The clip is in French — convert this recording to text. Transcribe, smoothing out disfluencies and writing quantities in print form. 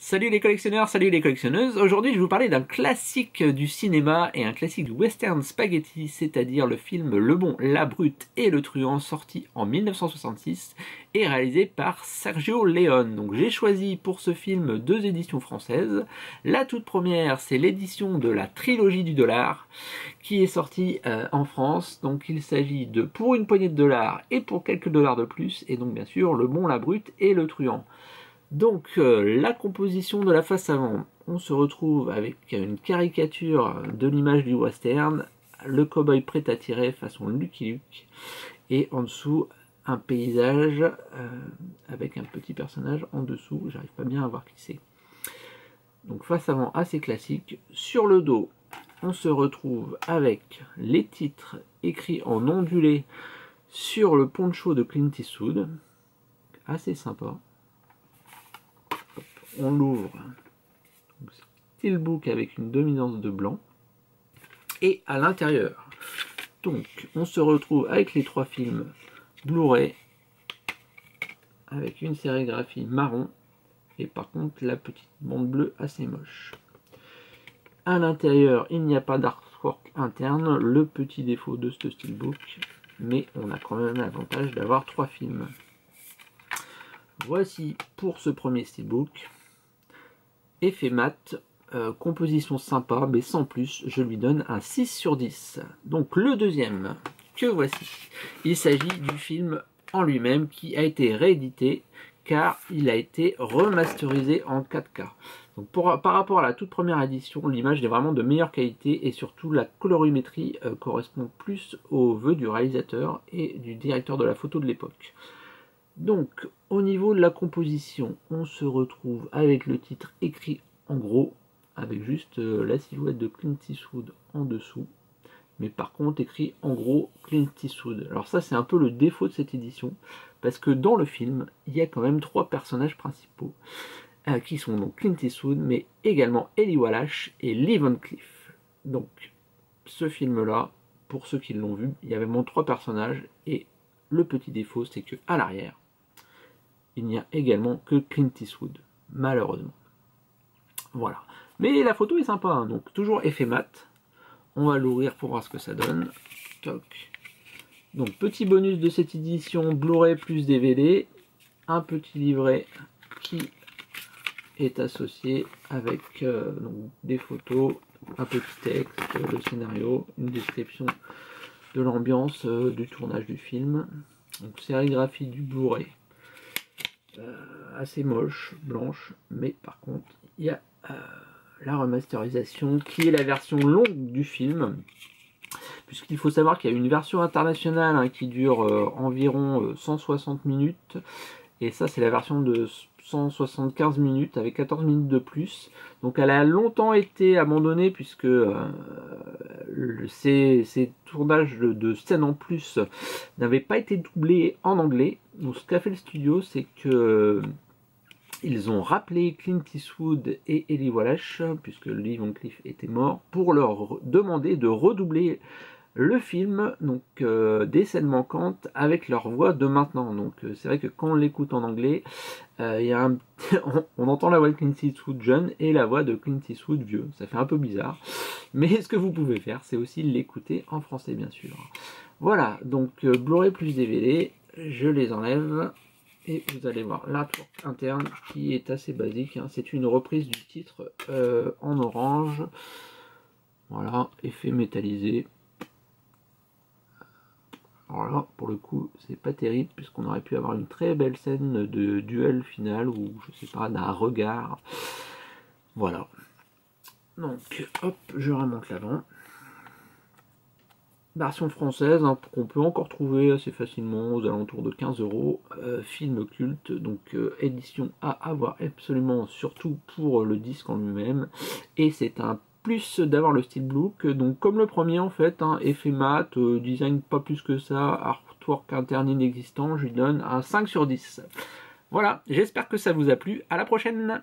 Salut les collectionneurs, salut les collectionneuses. Aujourd'hui, je vais vous parler d'un classique du cinéma et un classique du western spaghetti, c'est-à-dire le film Le Bon, la Brute et le Truand, sorti en 1966 et réalisé par Sergio Leone. Donc j'ai choisi pour ce film deux éditions françaises. La toute première, c'est l'édition de la trilogie du dollar qui est sortie en France. Donc il s'agit de Pour une poignée de dollars et pour quelques dollars de plus, et donc bien sûr Le Bon, la Brute et le Truand. Donc la composition de la face avant, on se retrouve avec une caricature de l'image du western, le cow-boy prêt à tirer façon Lucky Luke, et en dessous un paysage avec un petit personnage en dessous, j'arrive pas bien à voir qui c'est. Donc face avant assez classique. Sur le dos, on se retrouve avec les titres écrits en ondulé sur le poncho de Clint Eastwood, assez sympa. On l'ouvre, steelbook avec une dominance de blanc, et à l'intérieur, donc on se retrouve avec les trois films Blu-ray, avec une sérigraphie marron, et par contre la petite bande bleue assez moche. À l'intérieur, il n'y a pas d'artwork interne, le petit défaut de ce steelbook, mais on a quand même l'avantage d'avoir trois films. Voici pour ce premier steelbook. Effet mat, composition sympa, mais sans plus, je lui donne un 6 sur 10. Donc le deuxième, que voici. Il s'agit du film en lui-même qui a été réédité, car il a été remasterisé en 4K. Donc par rapport à la toute première édition, l'image est vraiment de meilleure qualité, et surtout la colorimétrie correspond plus aux vœux du réalisateur et du directeur de la photo de l'époque. Donc, au niveau de la composition, on se retrouve avec le titre écrit en gros, avec juste la silhouette de Clint Eastwood en dessous, mais par contre écrit en gros Clint Eastwood. Alors ça, c'est un peu le défaut de cette édition, parce que dans le film, il y a quand même trois personnages principaux, qui sont donc Clint Eastwood, mais également Eli Wallach et Lee Van Cleef. Donc, ce film-là, pour ceux qui l'ont vu, il y avait vraiment trois personnages, et le petit défaut, c'est que à l'arrière, il n'y a également que Clint Eastwood, malheureusement. Voilà. Mais la photo est sympa, hein, donc toujours effet mat. On va l'ouvrir pour voir ce que ça donne. Toc. Donc petit bonus de cette édition, Blu-ray plus DVD, un petit livret qui est associé avec donc des photos, un petit texte, le scénario, une description de l'ambiance du tournage du film. Donc sérigraphie du Blu-ray. Assez moche, blanche, mais par contre il y a la remasterisation qui est la version longue du film, puisqu'il faut savoir qu'il y a une version internationale hein, qui dure environ 160 minutes, et ça c'est la version de 175 minutes avec 14 minutes de plus. Donc elle a longtemps été abandonnée, puisque ces tournages de scènes en plus n'avaient pas été doublés en anglais. Donc ce qu'a fait le studio, c'est que ils ont rappelé Clint Eastwood et Eli Wallach, puisque Lee Van Cleef était mort, pour leur demander de redoubler le film, donc des scènes manquantes avec leur voix de maintenant. Donc c'est vrai que quand on l'écoute en anglais, on entend la voix de Clint Eastwood jeune et la voix de Clint Eastwood vieux. Ça fait un peu bizarre, mais ce que vous pouvez faire, c'est aussi l'écouter en français, bien sûr. Voilà, donc Blu-ray plus DVD, je les enlève. Et vous allez voir l'artwork interne qui est assez basique, hein. C'est une reprise du titre en orange. Voilà, effet métallisé. Alors là, pour le coup, c'est pas terrible, puisqu'on aurait pu avoir une très belle scène de duel final, ou je sais pas, d'un regard. Voilà. Donc, hop, je remonte l'avant. Version française, hein, qu'on peut encore trouver assez facilement aux alentours de 15 €, film culte, donc édition à avoir absolument, surtout pour le disque en lui-même, et c'est un plus d'avoir le steelbook, donc comme le premier en fait, hein, effet mat, design pas plus que ça, artwork interne inexistant, je lui donne un 5 sur 10. Voilà, j'espère que ça vous a plu, à la prochaine.